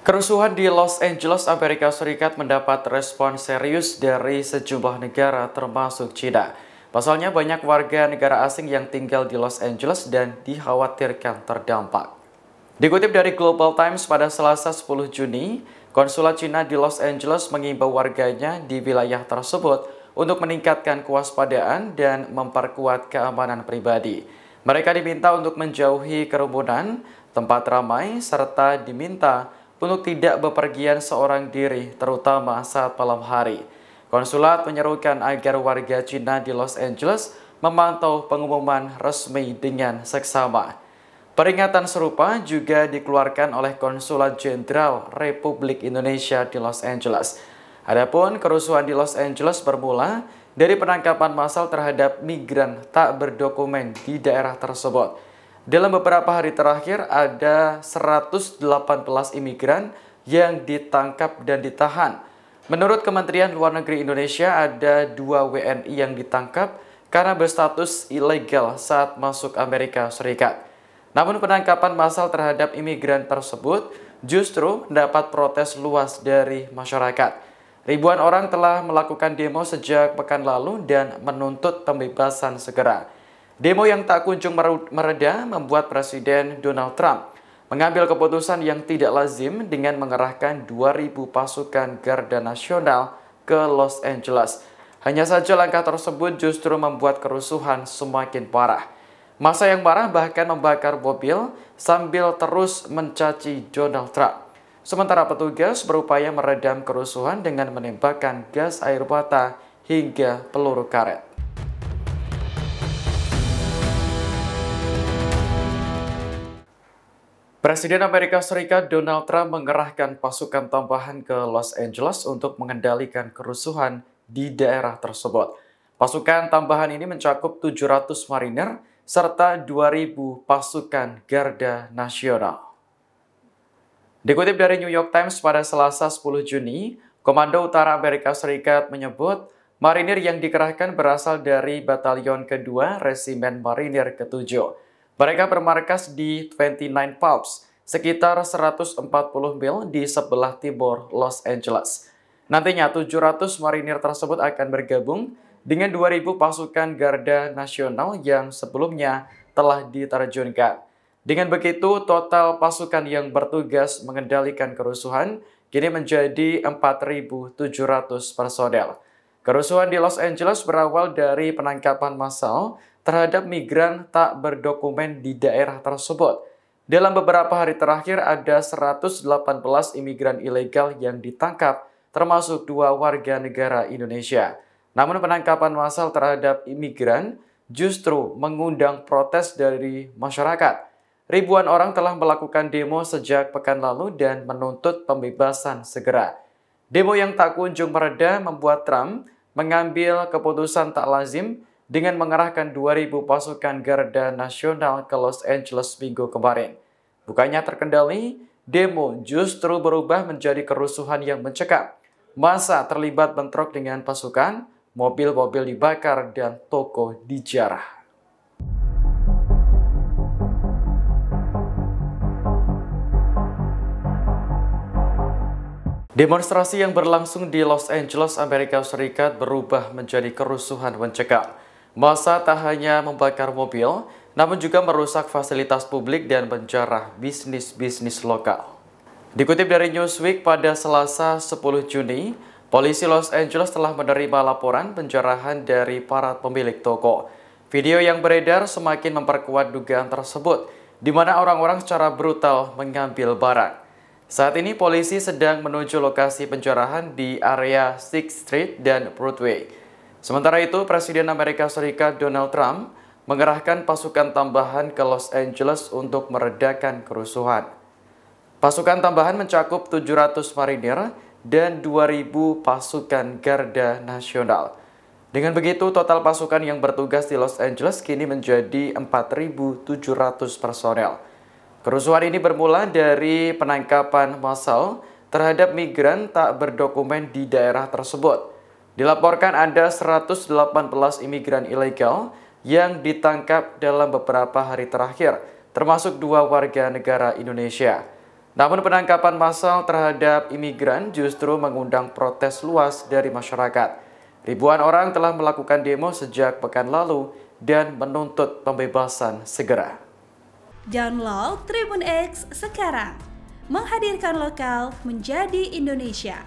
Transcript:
Kerusuhan di Los Angeles, Amerika Serikat mendapat respon serius dari sejumlah negara termasuk China. Pasalnya banyak warga negara asing yang tinggal di Los Angeles dan dikhawatirkan terdampak. Dikutip dari Global Times pada Selasa 10 Juni, konsulat China di Los Angeles mengimbau warganya di wilayah tersebut untuk meningkatkan kewaspadaan dan memperkuat keamanan pribadi. Mereka diminta untuk menjauhi kerumunan, tempat ramai, serta diminta untuk tidak bepergian seorang diri, terutama saat malam hari. Konsulat menyerukan agar warga Cina di Los Angeles memantau pengumuman resmi dengan seksama. Peringatan serupa juga dikeluarkan oleh Konsulat Jenderal Republik Indonesia di Los Angeles. Adapun kerusuhan di Los Angeles bermula dari penangkapan massal terhadap migran tak berdokumen di daerah tersebut. Dalam beberapa hari terakhir, ada 118 imigran yang ditangkap dan ditahan. Menurut Kementerian Luar Negeri Indonesia, ada 2 WNI yang ditangkap karena berstatus ilegal saat masuk Amerika Serikat. Namun penangkapan massal terhadap imigran tersebut justru mendapat protes luas dari masyarakat. Ribuan orang telah melakukan demo sejak pekan lalu dan menuntut pembebasan segera. Demo yang tak kunjung mereda membuat Presiden Donald Trump mengambil keputusan yang tidak lazim dengan mengerahkan 2.000 pasukan Garda Nasional ke Los Angeles. Hanya saja langkah tersebut justru membuat kerusuhan semakin parah. Massa yang marah bahkan membakar mobil sambil terus mencaci Donald Trump. Sementara petugas berupaya meredam kerusuhan dengan menembakkan gas air mata hingga peluru karet. Presiden Amerika Serikat Donald Trump mengerahkan pasukan tambahan ke Los Angeles untuk mengendalikan kerusuhan di daerah tersebut. Pasukan tambahan ini mencakup 700 marinir serta 2.000 pasukan Garda Nasional. Dikutip dari New York Times pada Selasa 10 Juni, Komando Utara Amerika Serikat menyebut marinir yang dikerahkan berasal dari Batalion Kedua Resimen Marinir Ke-7. Mereka bermarkas di 29 Palms, sekitar 140 mil di sebelah timur Los Angeles. Nantinya 700 marinir tersebut akan bergabung dengan 2.000 pasukan Garda Nasional yang sebelumnya telah diterjunkan. Dengan begitu, total pasukan yang bertugas mengendalikan kerusuhan kini menjadi 4.700 personel. Kerusuhan di Los Angeles berawal dari penangkapan massal terhadap migran tak berdokumen di daerah tersebut. Dalam beberapa hari terakhir ada 118 imigran ilegal yang ditangkap, termasuk 2 warga negara Indonesia. Namun penangkapan massal terhadap imigran justru mengundang protes dari masyarakat. Ribuan orang telah melakukan demo sejak pekan lalu dan menuntut pembebasan segera. Demo yang tak kunjung mereda membuat Trump mengambil keputusan tak lazim dengan mengerahkan 2.000 pasukan Garda Nasional ke Los Angeles minggu kemarin. Bukannya terkendali, demo justru berubah menjadi kerusuhan yang mencekam. Massa terlibat bentrok dengan pasukan, mobil-mobil dibakar, dan toko dijarah. Demonstrasi yang berlangsung di Los Angeles, Amerika Serikat berubah menjadi kerusuhan mencekam. Massa tak hanya membakar mobil, namun juga merusak fasilitas publik dan menjarah bisnis-bisnis lokal. Dikutip dari Newsweek pada Selasa 10 Juni, polisi Los Angeles telah menerima laporan penjarahan dari para pemilik toko. Video yang beredar semakin memperkuat dugaan tersebut, di mana orang-orang secara brutal mengambil barang. Saat ini polisi sedang menuju lokasi penjarahan di area 6th Street dan Broadway. Sementara itu, Presiden Amerika Serikat Donald Trump mengerahkan pasukan tambahan ke Los Angeles untuk meredakan kerusuhan. Pasukan tambahan mencakup 700 marinir dan 2.000 pasukan Garda Nasional. Dengan begitu, total pasukan yang bertugas di Los Angeles kini menjadi 4.700 personel. Kerusuhan ini bermula dari penangkapan massal terhadap migran tak berdokumen di daerah tersebut. Dilaporkan ada 118 imigran ilegal yang ditangkap dalam beberapa hari terakhir, termasuk 2 warga negara Indonesia. Namun penangkapan massal terhadap imigran justru mengundang protes luas dari masyarakat. Ribuan orang telah melakukan demo sejak pekan lalu dan menuntut pembebasan segera. Download Tribun X sekarang, menghadirkan lokal menjadi Indonesia.